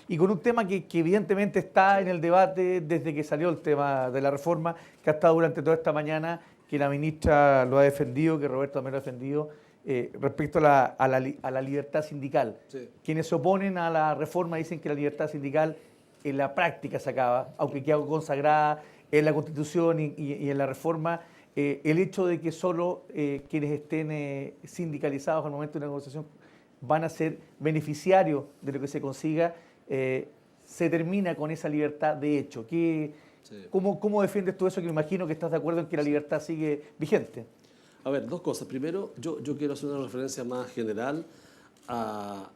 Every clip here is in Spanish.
Y con un tema que evidentemente está en el debate desde que salió el tema de la reforma, que ha estado durante toda esta mañana, que la ministra lo ha defendido, que Roberto también lo ha defendido, respecto a la libertad sindical. Sí. Quienes se oponen a la reforma dicen que la libertad sindical en la práctica se acaba, aunque queda consagrada en la Constitución y en la reforma. El hecho de que solo quienes estén sindicalizados al momento de una negociación van a ser beneficiarios de lo que se consiga, se termina con esa libertad de hecho. Sí. ¿Cómo defiendes tú eso? Que me imagino que estás de acuerdo en que la libertad sigue vigente. A ver, dos cosas. Primero, yo quiero hacer una referencia más general a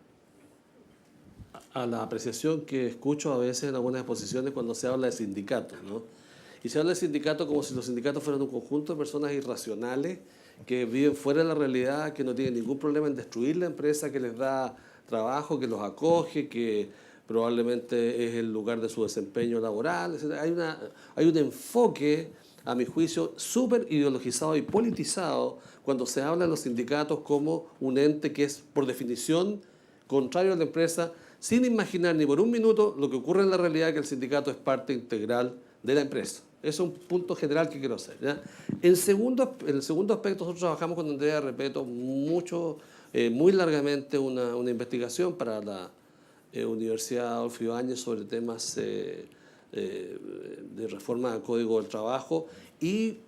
la apreciación que escucho a veces en algunas exposiciones cuando se habla de sindicatos, ¿no? Y se habla de sindicatos como si los sindicatos fueran un conjunto de personas irracionales que viven fuera de la realidad, que no tienen ningún problema en destruir la empresa que les da trabajo, que los acoge, que probablemente es el lugar de su desempeño laboral. Hay un enfoque, a mi juicio, súper ideologizado y politizado cuando se habla de los sindicatos como un ente que es, por definición, contrario a la empresa, sin imaginar ni por un minuto lo que ocurre en la realidad, que el sindicato es parte integral de la empresa. Eso es un punto general que quiero hacer, ¿ya? En el segundo aspecto, nosotros trabajamos con Andrea Repeto muy largamente una investigación para la Universidad Adolfo Ibáñez sobre temas de reforma al Código del Trabajo, y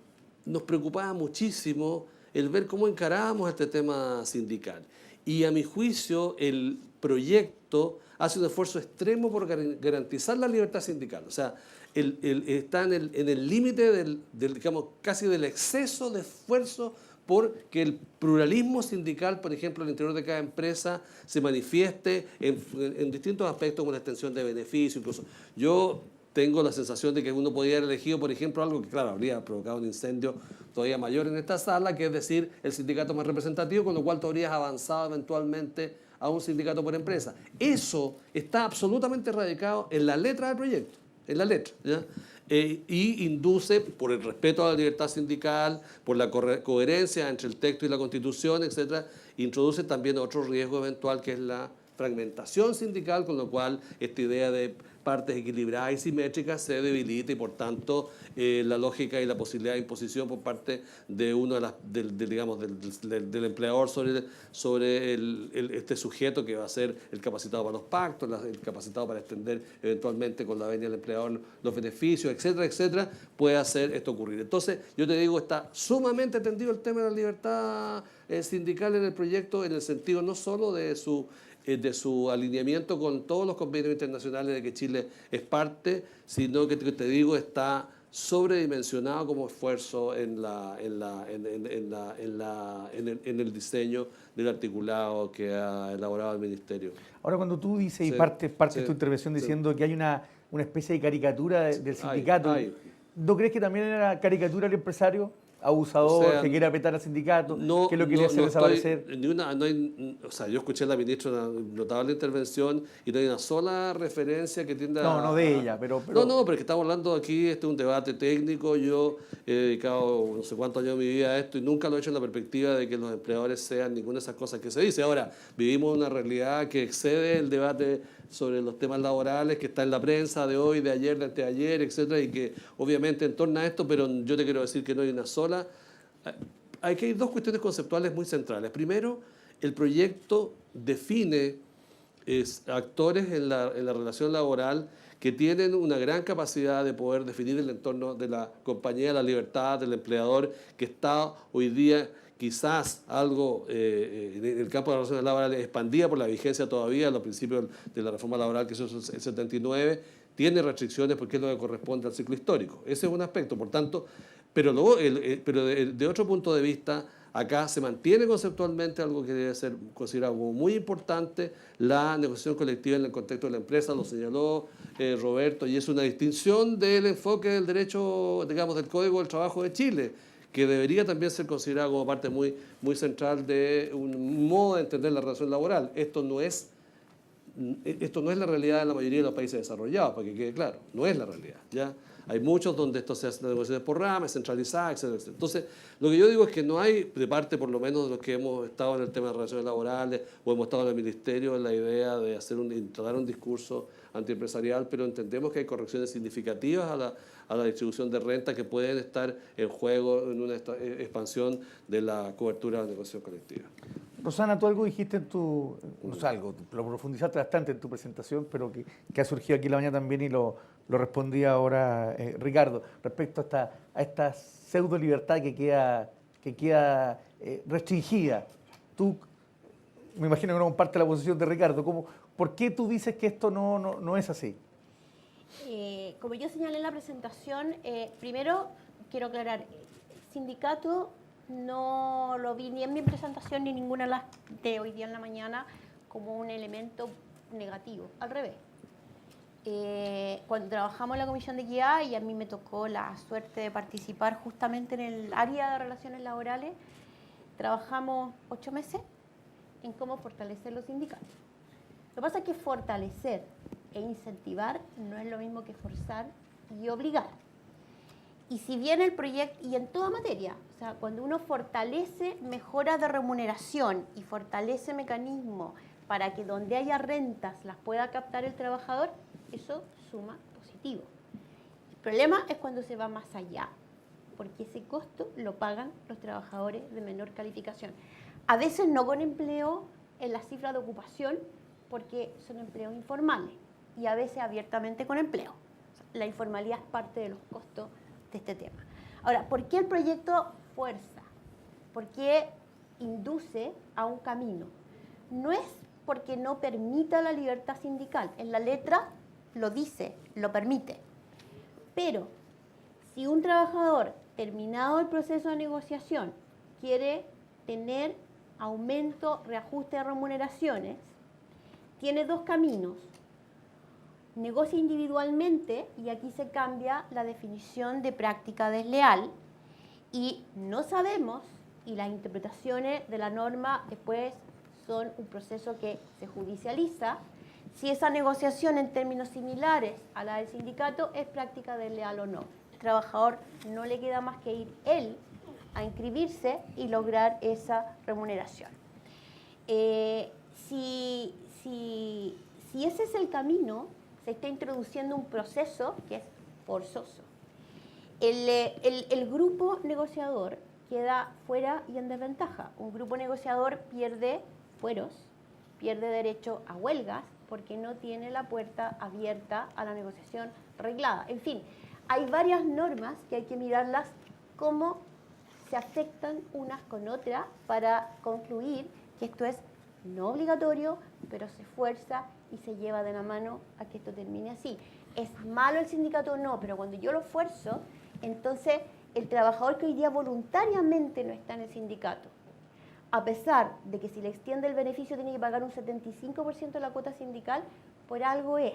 nos preocupaba muchísimo el ver cómo encarábamos este tema sindical. Y a mi juicio el proyecto hace un esfuerzo extremo por garantizar la libertad sindical. O sea, está en el límite digamos, casi del exceso de esfuerzo por que el pluralismo sindical, por ejemplo, al interior de cada empresa, se manifieste en distintos aspectos, como la extensión de beneficios. Incluso yo tengo la sensación de que uno podría haber elegido, por ejemplo, algo que, claro, habría provocado un incendio todavía mayor en esta sala, que es decir, el sindicato más representativo, con lo cual tú habrías avanzado eventualmente a un sindicato por empresa. Eso está absolutamente radicado en la letra del proyecto, en la letra, ¿ya? Y induce, por el respeto a la libertad sindical, por la coherencia entre el texto y la Constitución, etcétera, introduce también otro riesgo eventual, que es la fragmentación sindical, con lo cual esta idea de partes equilibradas y simétricas se debilita, y por tanto la lógica y la posibilidad de imposición por parte de uno del empleador sobre este sujeto, que va a ser el capacitado para los pactos, el capacitado para extender eventualmente con la venia del empleador los beneficios, etcétera, etcétera, puede hacer esto ocurrir. Entonces, yo te digo, está sumamente atendido el tema de la libertad sindical en el proyecto, en el sentido no solo de su alineamiento con todos los convenios internacionales de que Chile es parte, sino que te digo, está sobredimensionado como esfuerzo en el diseño del articulado que ha elaborado el Ministerio. Ahora, cuando tú dices, Sí, y partes sí, tu intervención sí. diciendo que hay una especie de caricatura del sindicato, Hay. ¿no crees que también era caricatura el empresario? Abusador, O sea, que quiere apretar al sindicato, No, que lo quiere hacer desaparecer. o sea, yo escuché a la ministra una notable intervención y no hay una sola referencia que tienda No de ella, pero... No, pero es que estamos hablando aquí, este es un debate técnico. Yo he dedicado no sé cuántos años de mi vida a esto y nunca lo he hecho en la perspectiva de que los empleadores sean ninguna de esas cosas que se dice. Ahora, vivimos una realidad que excede el debate sobre los temas laborales, que está en la prensa de hoy, de ayer, de anteayer, etcétera, y que obviamente entorna a esto, pero yo te quiero decir que no hay una sola. Hay dos cuestiones conceptuales muy centrales. Primero, el proyecto define actores en la relación laboral que tienen una gran capacidad de poder definir el entorno de la compañía, la libertad del empleador, que está hoy día quizás algo en el campo de las relaciones laborales expandida por la vigencia todavía de los principios de la reforma laboral, que es el 79, tiene restricciones porque es lo que corresponde al ciclo histórico. Ese es un aspecto, por tanto, pero de otro punto de vista, acá se mantiene conceptualmente algo que debe ser considerado como muy importante, la negociación colectiva en el contexto de la empresa, lo señaló Roberto, y es una distinción del enfoque del derecho, digamos, del Código del Trabajo de Chile, que debería también ser considerado como parte muy, muy central de un modo de entender la relación laboral. Esto no es la realidad de la mayoría de los países desarrollados, para que quede claro, no es la realidad, ¿ya? Hay muchos donde esto se hace negociaciones por ramas, centralizadas, etcétera, etcétera. Entonces, lo que yo digo es que no hay, de parte por lo menos de los que hemos estado en el tema de relaciones laborales o hemos estado en el ministerio, la idea de instalar un discurso antiempresarial, pero entendemos que hay correcciones significativas a la distribución de renta que pueden estar en juego en una expansión de la cobertura de la negociación colectiva. Rosana, tú algo dijiste en no sé, algo, lo profundizaste bastante en tu presentación, pero que ha surgido aquí en la mañana también y lo respondía ahora Ricardo, respecto a esta pseudo libertad que queda restringida. Tú, me imagino que no compartes la posición de Ricardo. ¿Por qué tú dices que esto no es así? Como yo señalé en la presentación, primero quiero aclarar, sindicato no lo vi ni en mi presentación ni ninguna de las de hoy día en la mañana como un elemento negativo, al revés. Cuando trabajamos en la Comisión de Equidad, y a mí me tocó la suerte de participar justamente en el área de relaciones laborales, trabajamos 8 meses en cómo fortalecer los sindicatos. Lo que pasa es que fortalecer e incentivar no es lo mismo que forzar y obligar. Y si bien el proyecto, y en toda materia, o sea, cuando uno fortalece mejoras de remuneración y fortalece mecanismos para que donde haya rentas las pueda captar el trabajador, eso suma positivo. El problema es cuando se va más allá, porque ese costo lo pagan los trabajadores de menor calificación. A veces no con empleo en las cifras de ocupación, porque son empleos informales, y a veces abiertamente con empleo. O sea, la informalidad es parte de los costos de este tema. Ahora, ¿por qué el proyecto fuerza? ¿Por qué induce a un camino? No es porque no permita la libertad sindical. En la letra lo dice, lo permite. Pero si un trabajador, terminado el proceso de negociación, quiere tener aumento, reajuste de remuneraciones, tiene dos caminos. Negocia individualmente, y aquí se cambia la definición de práctica desleal, y no sabemos, y las interpretaciones de la norma después son un proceso que se judicializa, si esa negociación en términos similares a la del sindicato es práctica desleal o no. El trabajador no le queda más que ir él a inscribirse y lograr esa remuneración. Si ese es el camino, se está introduciendo un proceso que es forzoso. El grupo negociador queda fuera y en desventaja. Un grupo negociador pierde fueros, pierde derecho a huelgas, porque no tiene la puerta abierta a la negociación reglada. En fin, hay varias normas que hay que mirarlas cómo se afectan unas con otras para concluir que esto es no obligatorio, pero se fuerza y se lleva de la mano a que esto termine así. ¿Es malo el sindicato? No, pero cuando yo lo fuerzo, entonces el trabajador que hoy día voluntariamente no está en el sindicato, a pesar de que si le extiende el beneficio tiene que pagar un 75% de la cuota sindical, por algo es.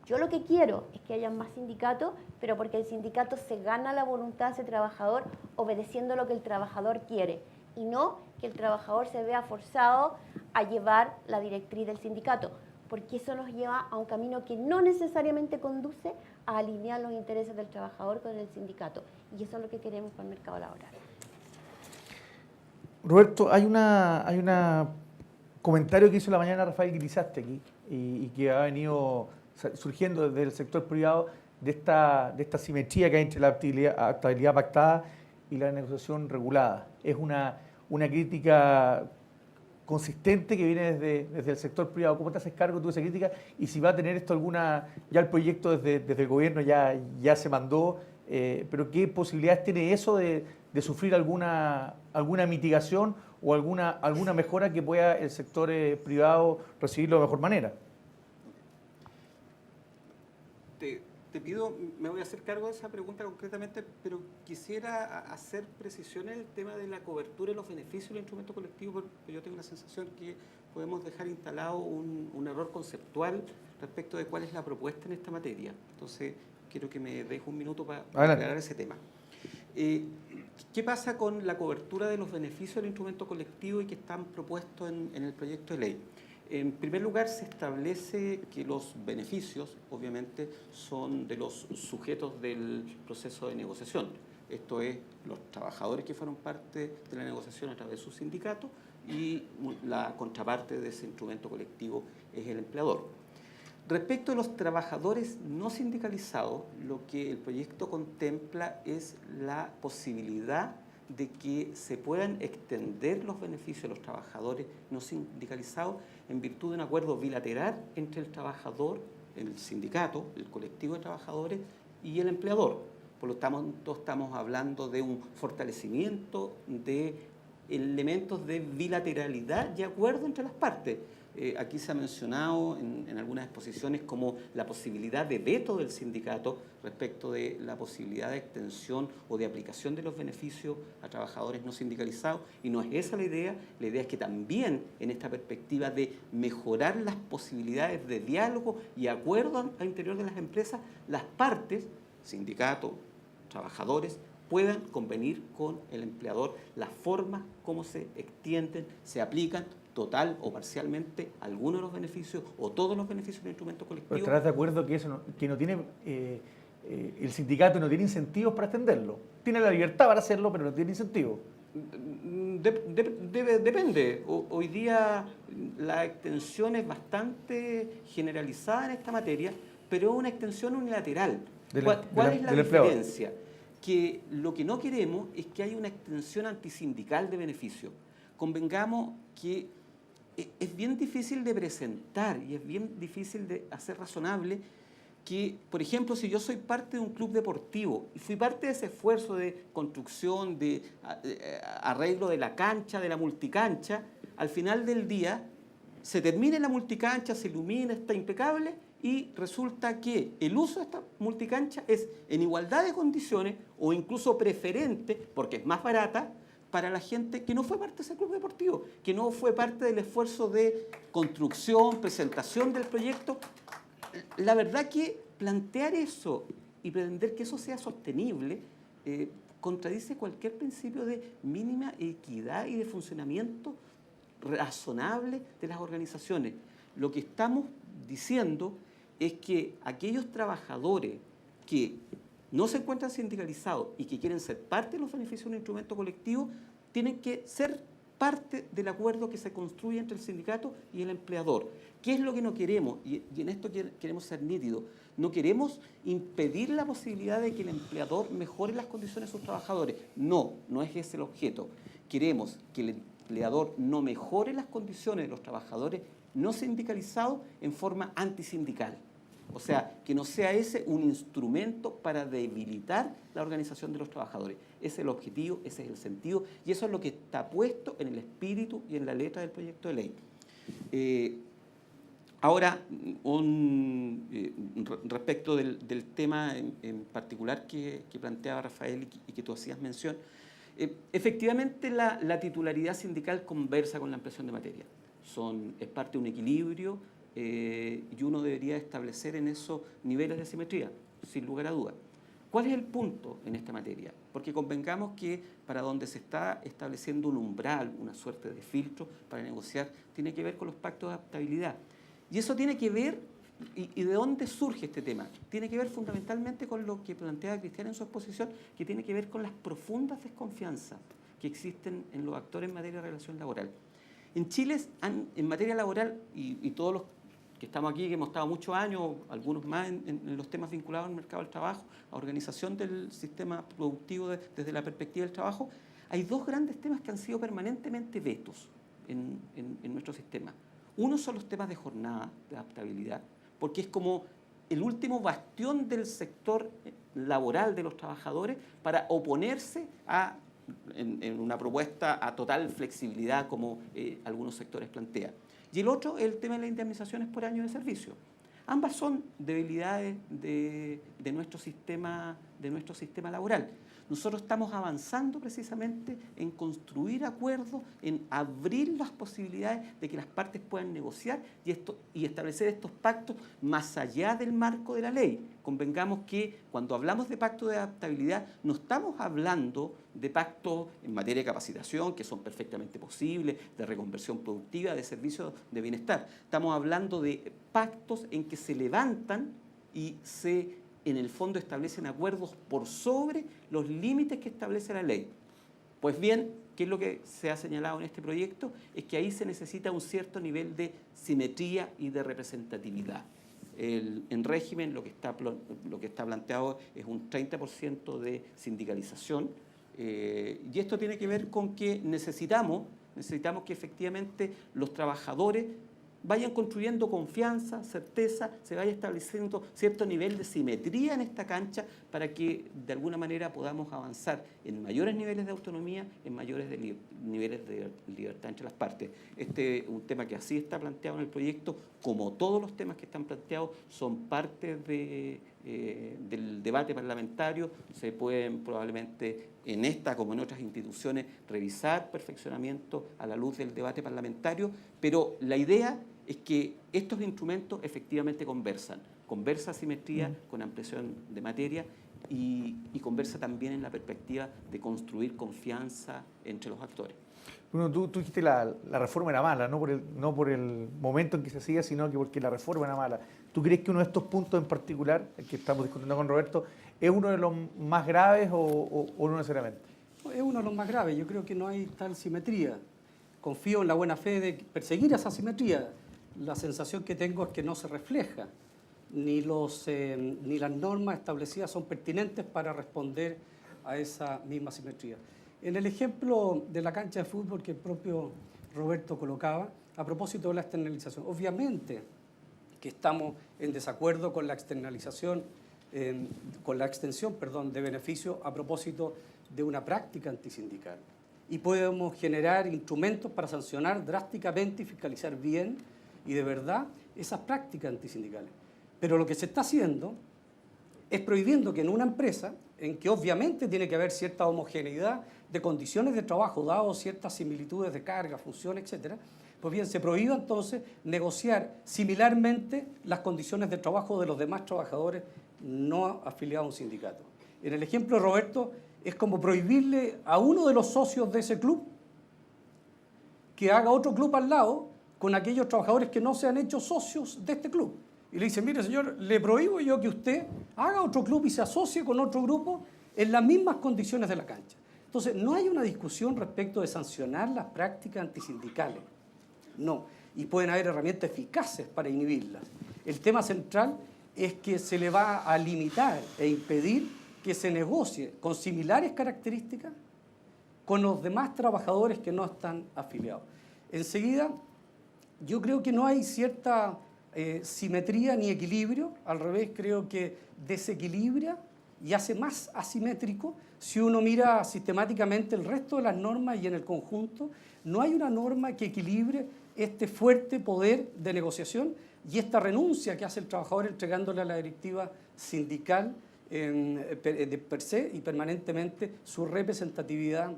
Yo lo que quiero es que haya más sindicatos, pero porque el sindicato se gana la voluntad de ese trabajador obedeciendo lo que el trabajador quiere, y no que el trabajador se vea forzado a llevar la directriz del sindicato, porque eso nos lleva a un camino que no necesariamente conduce a alinear los intereses del trabajador con el sindicato, y eso es lo que queremos para el mercado laboral. Roberto, hay una comentario que hizo la mañana Rafael Guirizasti aquí y que ha venido surgiendo desde el sector privado de esta simetría que hay entre la estabilidad pactada y la negociación regulada. Es una crítica consistente que viene desde el sector privado. ¿Cómo te haces cargo tú de esa crítica? Y si va a tener esto ya el proyecto desde el gobierno ya se mandó, pero ¿qué posibilidades tiene eso de sufrir alguna mitigación o alguna mejora que pueda el sector privado recibirlo de mejor manera? Te pido, me voy a hacer cargo de esa pregunta concretamente, pero quisiera hacer precisiones en el tema de la cobertura y los beneficios del instrumento colectivo, porque yo tengo la sensación que podemos dejar instalado un error conceptual respecto de cuál es la propuesta en esta materia. Entonces, quiero que me deje un minuto para aclarar ese tema. ¿Qué pasa con la cobertura de los beneficios del instrumento colectivo y que están propuestos en el proyecto de ley? En primer lugar, se establece que los beneficios, obviamente, son de los sujetos del proceso de negociación. Esto es, los trabajadores que fueron parte de la negociación a través de su sindicato, y la contraparte de ese instrumento colectivo es el empleador. Respecto a los trabajadores no sindicalizados, lo que el proyecto contempla es la posibilidad de que se puedan extender los beneficios a los trabajadores no sindicalizados en virtud de un acuerdo bilateral entre el trabajador, el sindicato, el colectivo de trabajadores y el empleador. Por lo tanto, estamos hablando de un fortalecimiento de elementos de bilateralidad y acuerdo entre las partes. Aquí se ha mencionado en algunas exposiciones como la posibilidad de veto del sindicato respecto de la posibilidad de extensión o de aplicación de los beneficios a trabajadores no sindicalizados, y no es esa la idea es que también en esta perspectiva de mejorar las posibilidades de diálogo y acuerdo al interior de las empresas, las partes, sindicato, trabajadores, puedan convenir con el empleador las formas como se extienden, se aplican total o parcialmente algunos de los beneficios o todos los beneficios del instrumento colectivo. Pero estarás de acuerdo que eso que no tiene el sindicato no tiene incentivos para extenderlo. Tiene la libertad para hacerlo, pero no tiene incentivos. Depende. Hoy día la extensión es bastante generalizada en esta materia, pero es una extensión unilateral. ¿Cuál es la diferencia? Que lo que no queremos es que haya una extensión antisindical de beneficios. Convengamos que es bien difícil de presentar y es bien difícil de hacer razonable que, por ejemplo, si yo soy parte de un club deportivo y fui parte de ese esfuerzo de construcción, de arreglo de la cancha, de la multicancha, al final del día se termina la multicancha, se ilumina, está impecable, y resulta que el uso de esta multicancha es en igualdad de condiciones o incluso preferente, porque es más barata, para la gente que no fue parte de ese club deportivo, que no fue parte del esfuerzo de construcción, presentación del proyecto. La verdad que plantear eso y pretender que eso sea sostenible contradice cualquier principio de mínima equidad y de funcionamiento razonable de las organizaciones. Lo que estamos diciendo es que aquellos trabajadores que no se encuentran sindicalizados y que quieren ser parte de los beneficios de un instrumento colectivo, tienen que ser parte del acuerdo que se construye entre el sindicato y el empleador. ¿Qué es lo que no queremos? Y en esto queremos ser nítidos. No queremos impedir la posibilidad de que el empleador mejore las condiciones de sus trabajadores. No es ese el objeto. Queremos que el empleador no mejore las condiciones de los trabajadores no sindicalizados en forma antisindical. O sea, que no sea ese un instrumento para debilitar la organización de los trabajadores. Ese es el objetivo, ese es el sentido, y eso es lo que está puesto en el espíritu y en la letra del proyecto de ley. Ahora, respecto del tema en particular que planteaba Rafael y que tú hacías mención, efectivamente la titularidad sindical conversa con la ampliación de materia. Es parte de un equilibrio, y uno debería establecer en esos niveles de simetría, sin lugar a dudas. ¿Cuál es el punto en esta materia? Porque convengamos que para donde se está estableciendo un umbral, una suerte de filtro para negociar, tiene que ver con los pactos de adaptabilidad. Y eso tiene que ver, ¿y de dónde surge este tema? Tiene que ver fundamentalmente con lo que planteaba Cristian en su exposición, que tiene que ver con las profundas desconfianzas que existen en los actores en materia de relación laboral. En Chile, en materia laboral, y todos los que estamos aquí, que hemos estado muchos años, algunos más en los temas vinculados al mercado del trabajo, a organización del sistema productivo desde la perspectiva del trabajo, hay dos grandes temas que han sido permanentemente vetos en nuestro sistema. Uno son los temas de jornada, de adaptabilidad, porque es como el último bastión del sector laboral de los trabajadores para oponerse en una propuesta a total flexibilidad como algunos sectores plantean. Y el otro es el tema de las indemnizaciones por año de servicio. Ambas son debilidades de nuestro sistema laboral. Nosotros estamos avanzando precisamente en construir acuerdos, en abrir las posibilidades de que las partes puedan negociar y establecer estos pactos más allá del marco de la ley. Convengamos que cuando hablamos de pacto de adaptabilidad no estamos hablando de pactos en materia de capacitación, que son perfectamente posibles, de reconversión productiva, de servicios de bienestar. Estamos hablando de pactos en que se levantan y en el fondo establecen acuerdos por sobre los límites que establece la ley. Pues bien, ¿qué es lo que se ha señalado en este proyecto? Es que ahí se necesita un cierto nivel de simetría y de representatividad. En régimen lo que está planteado es un 30% de sindicalización, y esto tiene que ver con que necesitamos que efectivamente los trabajadores vayan construyendo confianza, certeza, se vaya estableciendo cierto nivel de simetría en esta cancha para que de alguna manera podamos avanzar en mayores niveles de autonomía, en mayores niveles de libertad entre las partes. Este es un tema que así está planteado en el proyecto, como todos los temas que están planteados son parte del debate parlamentario. Se pueden probablemente en esta como en otras instituciones revisar perfeccionamiento a la luz del debate parlamentario, pero la idea es que estos instrumentos efectivamente conversa simetría con ampliación de materia y conversa también en la perspectiva de construir confianza entre los actores. Bueno, tú dijiste la reforma era mala, no por el momento en que se hacía, sino que porque la reforma era mala. ¿Tú crees que uno de estos puntos en particular, el que estamos discutiendo con Roberto, es uno de los más graves o no necesariamente? Es uno de los más graves. Yo creo que no hay tal simetría. Confío en la buena fe de perseguir esa simetría. La sensación que tengo es que no se refleja, ni las normas establecidas son pertinentes para responder a esa misma simetría. En el ejemplo de la cancha de fútbol que el propio Roberto colocaba, a propósito de la externalización, obviamente que estamos en desacuerdo con la externalización, con la extensión, de beneficios a propósito de una práctica antisindical. Y podemos generar instrumentos para sancionar drásticamente y fiscalizar bien y de verdad esas prácticas antisindicales. Pero lo que se está haciendo es prohibiendo que en una empresa, en que obviamente tiene que haber cierta homogeneidad de condiciones de trabajo, dado ciertas similitudes de carga, función, etc., pues bien, se prohíba entonces negociar similarmente las condiciones de trabajo de los demás trabajadores no afiliados a un sindicato. En el ejemplo de Roberto, es como prohibirle a uno de los socios de ese club que haga otro club al lado con aquellos trabajadores que no se han hecho socios de este club. Y le dicen, mire señor, le prohíbo yo que usted haga otro club y se asocie con otro grupo en las mismas condiciones de la cancha. Entonces, no hay una discusión respecto de sancionar las prácticas antisindicales. No. Y pueden haber herramientas eficaces para inhibirlas. El tema central es que se le va a limitar e impedir que se negocie con similares características con los demás trabajadores que no están afiliados. Enseguida, yo creo que no hay cierta simetría ni equilibrio, al revés, creo que desequilibra y hace más asimétrico si uno mira sistemáticamente el resto de las normas y en el conjunto no hay una norma que equilibre este fuerte poder de negociación y esta renuncia que hace el trabajador entregándole a la directiva sindical de per se y permanentemente su representatividad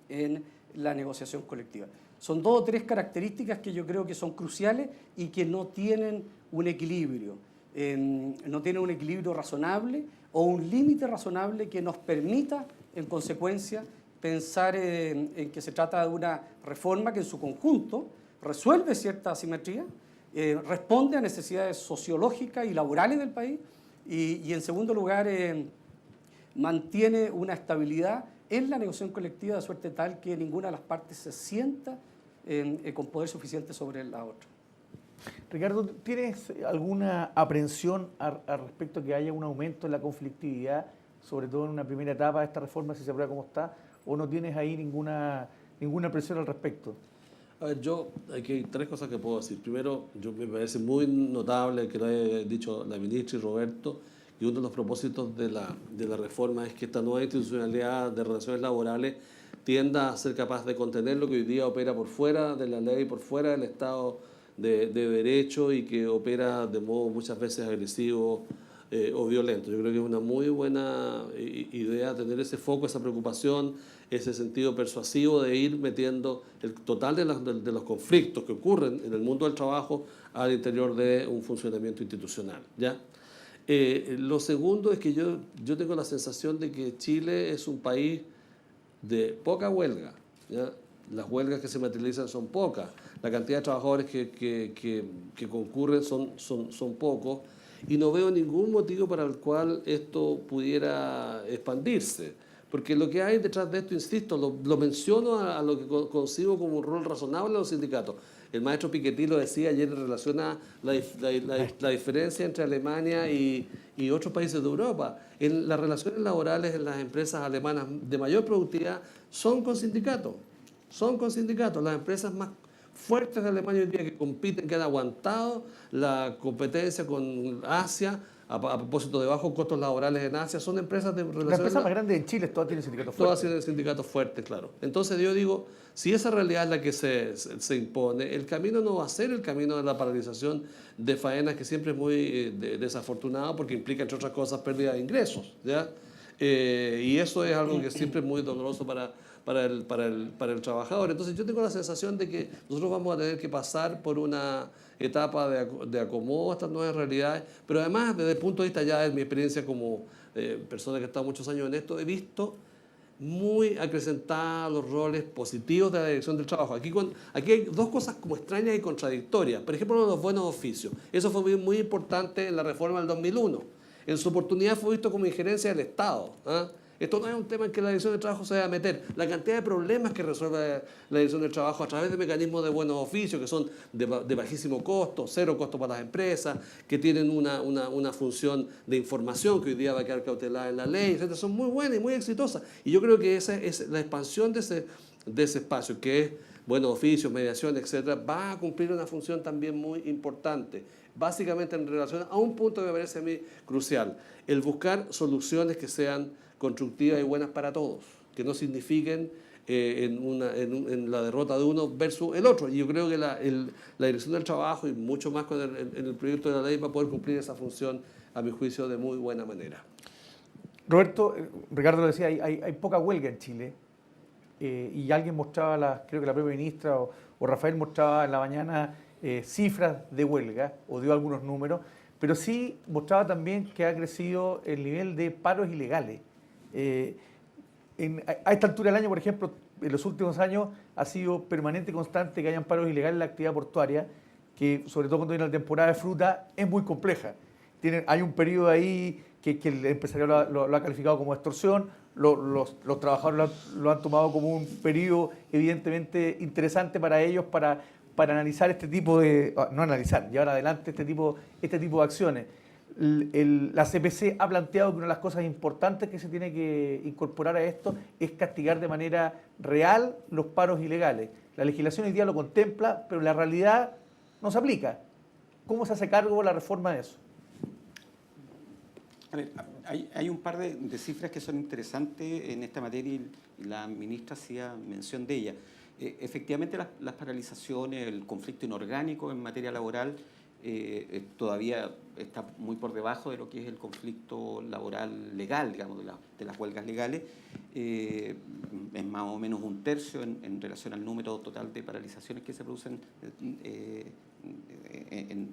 en la negociación colectiva. Son 2 o 3 características que yo creo que son cruciales y que no tienen un equilibrio. No tienen un equilibrio razonable o un límite razonable que nos permita, en consecuencia, pensar en que se trata de una reforma que en su conjunto resuelve cierta asimetría, responde a necesidades sociológicas y laborales del país y en segundo lugar, mantiene una estabilidad en la negociación colectiva de suerte tal que ninguna de las partes se sienta con poder suficiente sobre la otra. Ricardo, ¿tienes alguna aprensión al respecto de que haya un aumento en la conflictividad, sobre todo en una primera etapa de esta reforma, si se aprueba como está, o no tienes ahí ninguna presión al respecto? A ver, aquí hay 3 cosas que puedo decir. Primero, me parece muy notable que lo haya dicho la ministra y Roberto, y uno de los propósitos de la reforma es que esta nueva institucionalidad de relaciones laborales tienda a ser capaz de contener lo que hoy día opera por fuera de la ley, por fuera del Estado de Derecho y que opera de modo muchas veces agresivo o violentos. Yo creo que es una muy buena idea tener ese foco, esa preocupación, ese sentido persuasivo de ir metiendo el total de los conflictos que ocurren en el mundo del trabajo al interior de un funcionamiento institucional, ¿ya? Lo segundo es que yo tengo la sensación de que Chile es un país de poca huelga, ¿ya? Las huelgas que se materializan son pocas, la cantidad de trabajadores que concurren son pocos, y no veo ningún motivo para el cual esto pudiera expandirse. Porque lo que hay detrás de esto, insisto, lo menciono a lo que concibo como un rol razonable de los sindicatos. El maestro Piketty lo decía ayer en relación a la diferencia entre Alemania y otros países de Europa. En las relaciones laborales en las empresas alemanas de mayor productividad son con sindicatos. Son con sindicatos. Las empresas más fuertes de Alemania hoy día que compiten, que han aguantado la competencia con Asia, a propósito de bajos costos laborales en Asia, son empresas de Las relaciones... empresas más grandes en Chile todas tienen sindicatos Todas fuertes. tienen sindicatos fuertes, claro. Entonces yo digo, si esa realidad es la que se impone, el camino no va a ser el camino de la paralización de faenas, que siempre es muy desafortunado porque implica, entre otras cosas, pérdida de ingresos, ¿ya? Y eso es algo que siempre es muy doloroso para el trabajador. Entonces yo tengo la sensación de que nosotros vamos a tener que pasar por una etapa de acomodo a estas nuevas realidades, pero además desde el punto de vista ya de mi experiencia como persona que ha estado muchos años en esto, he visto muy acrecentados los roles positivos de la dirección del trabajo. Aquí hay dos cosas como extrañas y contradictorias. Por ejemplo, los buenos oficios. Eso fue muy importante en la reforma del 2001. En su oportunidad fue visto como injerencia del Estado, ¿ah? Esto no es un tema en que la dirección del trabajo se debe meter. La cantidad de problemas que resuelve la dirección del trabajo a través de mecanismos de buenos oficios que son de bajísimo costo, cero costo para las empresas, que tienen una función de información que hoy día va a quedar cautelada en la ley, etc. Son muy buenas y muy exitosas. Y yo creo que esa es la expansión de ese espacio, que es buenos oficios, mediación, etc., va a cumplir una función también muy importante. Básicamente en relación a un punto que me parece a mí crucial, el buscar soluciones que sean constructivas y buenas para todos, que no signifiquen en la derrota de uno versus el otro. Y yo creo que la dirección del trabajo, y mucho más con el proyecto de la ley, va a poder cumplir esa función, a mi juicio, de muy buena manera. Roberto, Ricardo lo decía, hay poca huelga en Chile, y alguien mostraba, creo que la propia ministra o Rafael mostraba en la mañana cifras de huelga, o dio algunos números, pero sí mostraba también que ha crecido el nivel de paros ilegales. A esta altura del año, por ejemplo, en los últimos años ha sido permanente y constante que hayan paros ilegales en la actividad portuaria, que sobre todo cuando viene la temporada de fruta es muy compleja. Hay un periodo ahí que el empresariado lo ha calificado como extorsión, los trabajadores lo han tomado como un periodo evidentemente interesante para ellos para analizar este tipo de... no analizar, llevar adelante este tipo de acciones. La CPC ha planteado que una de las cosas importantes que se tiene que incorporar a esto es castigar de manera real los paros ilegales. La legislación hoy día lo contempla, pero la realidad no se aplica. ¿Cómo se hace cargo la reforma de eso? A ver, hay un par de cifras que son interesantes en esta materia y la ministra hacía mención de ellas. Efectivamente, las paralizaciones, el conflicto inorgánico en materia laboral todavía está muy por debajo de lo que es el conflicto laboral legal, digamos, de las huelgas legales. Es más o menos un tercio en relación al número total de paralizaciones que se producen,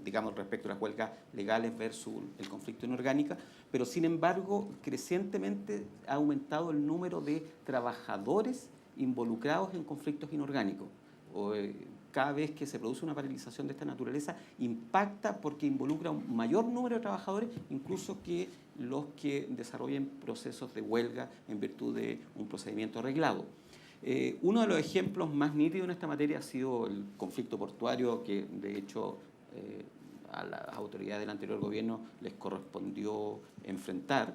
digamos, respecto a las huelgas legales versus el conflicto inorgánico, pero sin embargo, crecientemente ha aumentado el número de trabajadores involucrados en conflictos inorgánicos. Cada vez que se produce una paralización de esta naturaleza, impacta porque involucra un mayor número de trabajadores, incluso que los que desarrollen procesos de huelga en virtud de un procedimiento arreglado. Uno de los ejemplos más nítidos en esta materia ha sido el conflicto portuario, que de hecho a las autoridades del anterior gobierno les correspondió enfrentar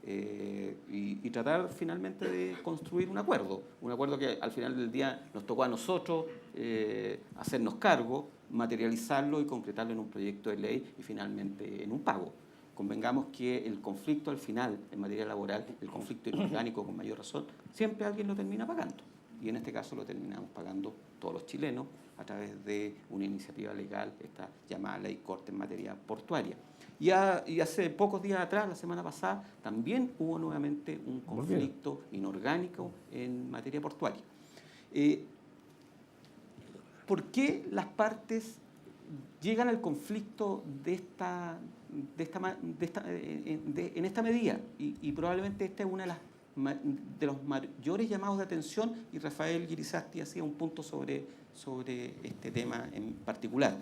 y tratar finalmente de construir un acuerdo que al final del día nos tocó a nosotros hacernos cargo, materializarlo y concretarlo en un proyecto de ley y finalmente en un pago. Convengamos que el conflicto al final en materia laboral, el conflicto inorgánico con mayor razón, siempre alguien lo termina pagando. Y en este caso lo terminamos pagando todos los chilenos, a través de una iniciativa legal, esta llamada Ley Corte en materia portuaria. Y hace pocos días atrás, la semana pasada, también hubo nuevamente un conflicto inorgánico en materia portuaria. ¿Por qué las partes llegan al conflicto en esta medida? Y probablemente esta es una de los mayores llamados de atención, y Rafael Guirizasti hacía un punto sobre este tema en particular.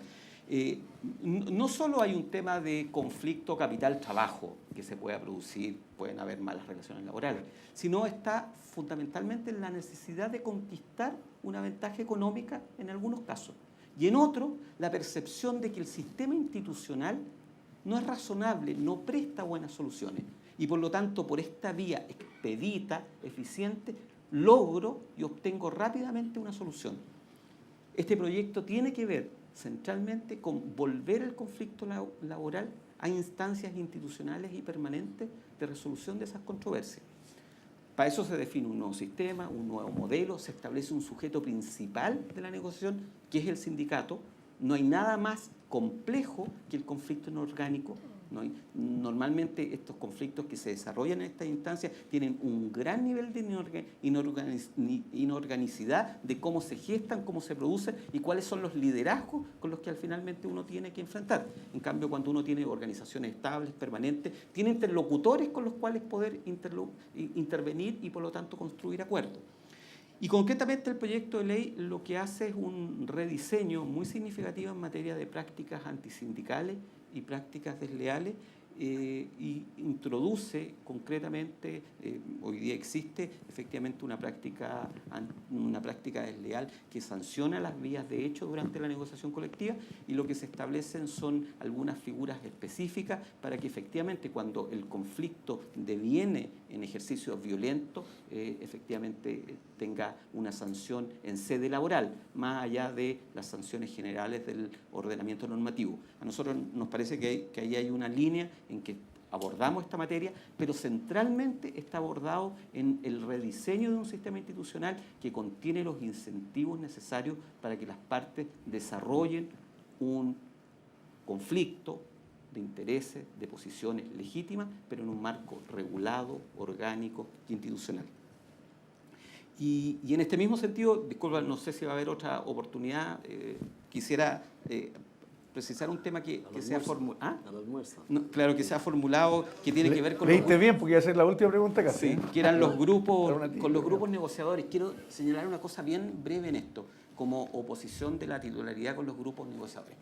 No solo hay un tema de conflicto capital-trabajo que se pueda producir, pueden haber malas relaciones laborales, sino está fundamentalmente en la necesidad de conquistar una ventaja económica en algunos casos. Y en otros, la percepción de que el sistema institucional no es razonable, no presta buenas soluciones. Y por lo tanto, por esta vía expedita, eficiente, logro y obtengo rápidamente una solución. Este proyecto tiene que ver centralmente con volver el conflicto laboral a instancias institucionales y permanentes de resolución de esas controversias. Para eso se define un nuevo sistema, un nuevo modelo, se establece un sujeto principal de la negociación, que es el sindicato. No hay nada más complejo que el conflicto inorgánico. Normalmente estos conflictos que se desarrollan en estas instancias tienen un gran nivel de inorganicidad de cómo se gestan, cómo se producen y cuáles son los liderazgos con los que finalmente uno tiene que enfrentar. En cambio, cuando uno tiene organizaciones estables, permanentes, tiene interlocutores con los cuales poder intervenir y por lo tanto construir acuerdos. Y concretamente el proyecto de ley lo que hace es un rediseño muy significativo en materia de prácticas antisindicales y prácticas desleales, y introduce concretamente, hoy día existe efectivamente una práctica desleal que sanciona las vías de hecho durante la negociación colectiva, y lo que se establecen son algunas figuras específicas para que efectivamente cuando el conflicto deviene en ejercicios violentos, efectivamente tenga una sanción en sede laboral, más allá de las sanciones generales del ordenamiento normativo. A nosotros nos parece que ahí hay una línea en que abordamos esta materia, pero centralmente está abordado en el rediseño de un sistema institucional que contiene los incentivos necesarios para que las partes desarrollen un conflicto de intereses, de posiciones legítimas, pero en un marco regulado, orgánico e institucional. Y en este mismo sentido, disculpa, no sé si va a haber otra oportunidad, quisiera precisar un tema que se ha formulado. ¿Ah? Al almuerzo. No, claro, que se ha formulado, que tiene que ver con Leíste bien, porque iba a ser la última pregunta acá. sí, que eran los grupos, Era una con los grupos negociadores. Quiero señalar una cosa bien breve en esto, como oposición de la titularidad con los grupos negociadores,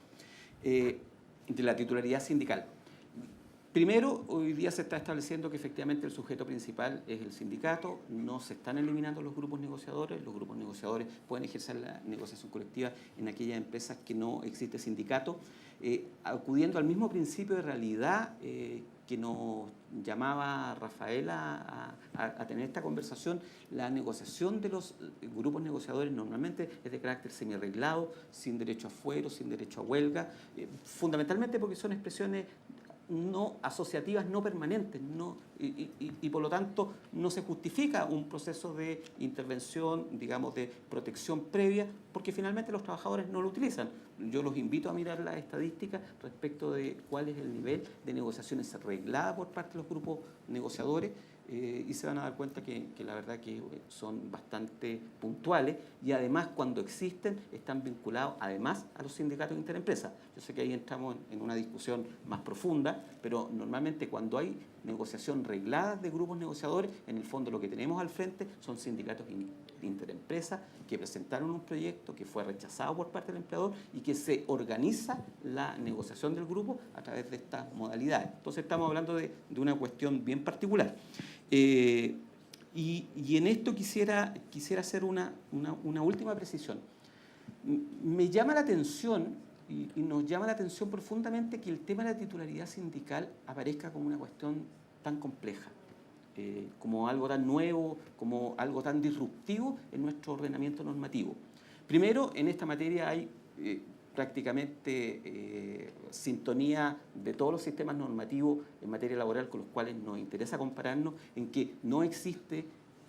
de la titularidad sindical. Primero, hoy día se está estableciendo que efectivamente el sujeto principal es el sindicato, no se están eliminando los grupos negociadores pueden ejercer la negociación colectiva en aquellas empresas que no existe sindicato, acudiendo al mismo principio de realidad que nos llamaba Rafael a tener esta conversación. La negociación de los grupos negociadores normalmente es de carácter semiarreglado, sin derecho a fuero, sin derecho a huelga, fundamentalmente porque son expresiones no asociativas, no permanentes, y por lo tanto no se justifica un proceso de intervención, digamos, de protección previa, porque finalmente los trabajadores no lo utilizan. Yo los invito a mirar las estadísticas respecto de cuál es el nivel de negociaciones arreglada por parte de los grupos negociadores, y se van a dar cuenta que la verdad que son bastante puntuales, y además cuando existen están vinculados además a los sindicatos interempresas. Yo sé que ahí entramos en una discusión más profunda, pero normalmente cuando hay negociación reglada de grupos negociadores, en el fondo lo que tenemos al frente son sindicatos interempresas que presentaron un proyecto que fue rechazado por parte del empleador y que se organiza la negociación del grupo a través de estas modalidades. Entonces estamos hablando de una cuestión bien particular. Y en esto quisiera hacer una última precisión. Me llama la atención y nos llama la atención profundamente que el tema de la titularidad sindical aparezca como una cuestión tan compleja, como algo tan nuevo, como algo tan disruptivo en nuestro ordenamiento normativo. Primero, en esta materia hay prácticamente sintonía de todos los sistemas normativos en materia laboral con los cuales nos interesa compararnos, en que no existe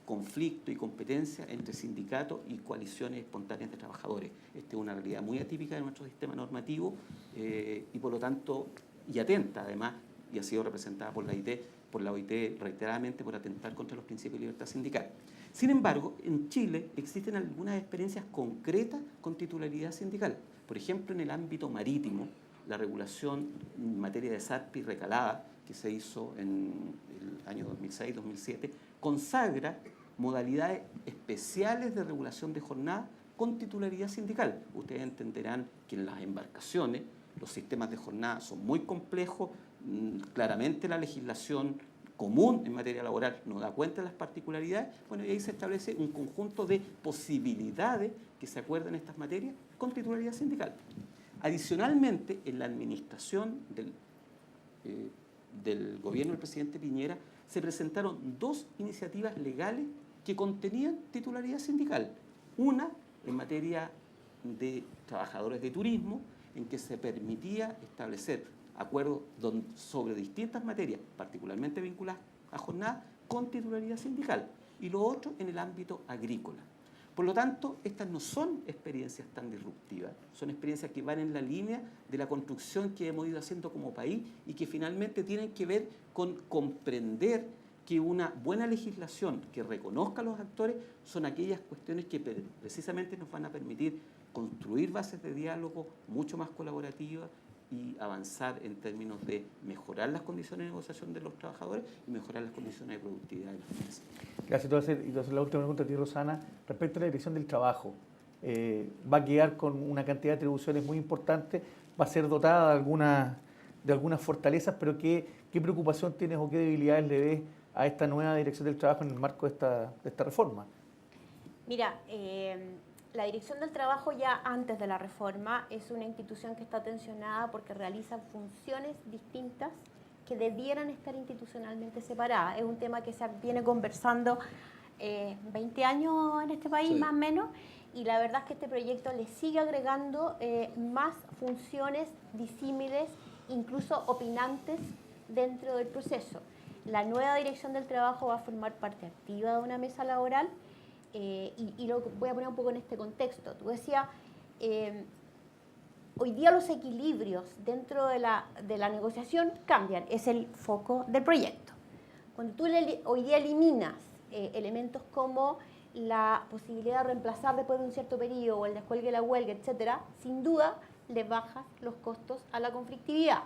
conflicto y competencia entre sindicatos y coaliciones espontáneas de trabajadores. Esta es una realidad muy atípica de nuestro sistema normativo y por lo tanto, y atenta además, y ha sido representada por la OIT reiteradamente por atentar contra los principios de libertad sindical. Sin embargo, en Chile existen algunas experiencias concretas con titularidad sindical. Por ejemplo, en el ámbito marítimo, la regulación en materia de SARPI recalada, que se hizo en el año 2006-2007, consagra modalidades especiales de regulación de jornada con titularidad sindical. Ustedes entenderán que en las embarcaciones los sistemas de jornada son muy complejos, claramente la legislación común en materia laboral no da cuenta de las particularidades, bueno, y ahí se establece un conjunto de posibilidades que se acuerdan en estas materias con titularidad sindical. Adicionalmente, en la administración del gobierno del presidente Piñera se presentaron 2 iniciativas legales que contenían titularidad sindical. Una en materia de trabajadores de turismo, en que se permitía establecer acuerdos sobre distintas materias, particularmente vinculadas a jornada, con titularidad sindical. Y lo otro en el ámbito agrícola. Por lo tanto, estas no son experiencias tan disruptivas, son experiencias que van en la línea de la construcción que hemos ido haciendo como país y que finalmente tienen que ver con comprender que una buena legislación que reconozca a los actores son aquellas cuestiones que precisamente nos van a permitir construir bases de diálogo mucho más colaborativas y avanzar en términos de mejorar las condiciones de negociación de los trabajadores y mejorar las condiciones de productividad de las empresas. Gracias. Entonces, la última pregunta a ti, Rosana, respecto a la dirección del trabajo. Va a quedar con una cantidad de atribuciones muy importante, va a ser dotada de algunas fortalezas, pero ¿qué preocupación tienes o qué debilidades le ves a esta nueva dirección del trabajo en el marco de esta reforma? Mira, la Dirección del Trabajo ya antes de la reforma es una institución que está tensionada porque realiza funciones distintas que debieran estar institucionalmente separadas. Es un tema que se viene conversando 20 años en este país, sí, más o menos, y la verdad es que este proyecto le sigue agregando más funciones disímiles, incluso opinantes dentro del proceso. La nueva Dirección del Trabajo va a formar parte activa de una mesa laboral. Y lo voy a poner un poco en este contexto. Tú decías, hoy día los equilibrios dentro de la negociación cambian, es el foco del proyecto. Cuando tú hoy día eliminas elementos como la posibilidad de reemplazar después de un cierto periodo o el descuelgue de la huelga, etcétera, sin duda le bajas los costos a la conflictividad.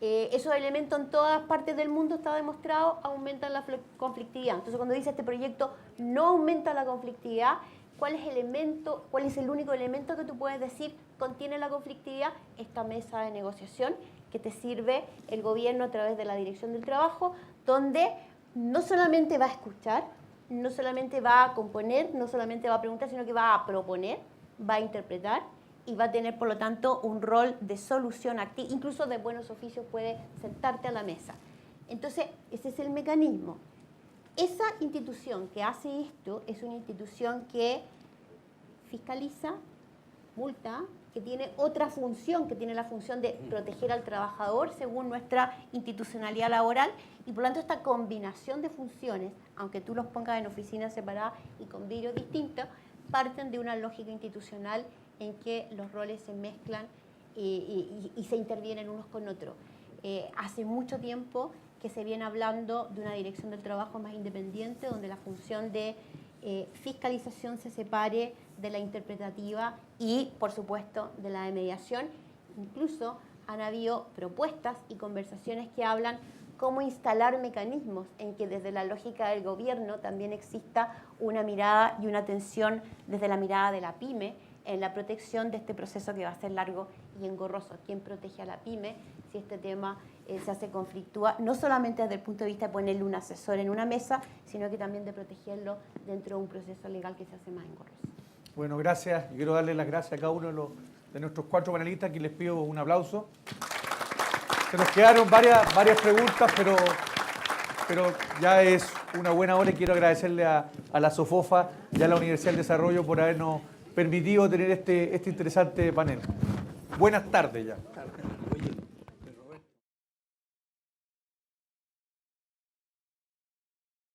Esos elementos en todas partes del mundo está demostrado, aumentan la conflictividad. Entonces, cuando dice este proyecto no aumenta la conflictividad, ¿cuál es el único elemento que tú puedes decir contiene la conflictividad? Esta mesa de negociación que te sirve el gobierno a través de la Dirección del Trabajo, donde no solamente va a escuchar, no solamente va a componer, no solamente va a preguntar, sino que va a proponer, va a interpretar, y va a tener, por lo tanto, un rol de solución activa, incluso de buenos oficios puede sentarte a la mesa. Entonces, ese es el mecanismo. Esa institución que hace esto es una institución que fiscaliza, multa, que tiene otra función, que tiene la función de proteger al trabajador según nuestra institucionalidad laboral, y por lo tanto esta combinación de funciones, aunque tú los pongas en oficinas separadas y con vidrios distintos, parten de una lógica institucional en que los roles se mezclan y se intervienen unos con otros. Hace mucho tiempo que se viene hablando de una dirección del trabajo más independiente, donde la función de fiscalización se separe de la interpretativa y, por supuesto, de la de mediación. Incluso han habido propuestas y conversaciones que hablan cómo instalar mecanismos en que desde la lógica del gobierno también exista una mirada y una atención desde la mirada de la pyme en la protección de este proceso que va a ser largo y engorroso. ¿Quién protege a la pyme si este tema se hace conflictúa? No solamente desde el punto de vista de ponerle un asesor en una mesa, sino que también de protegerlo dentro de un proceso legal que se hace más engorroso. Bueno, gracias. Yo quiero darle las gracias a cada uno de nuestros 4 panelistas, que les pido un aplauso. Se nos quedaron varias preguntas, pero ya es una buena hora y quiero agradecerle a la SOFOFA y a la Universidad del Desarrollo por habernos permitido tener este interesante panel. Buenas tardes ya.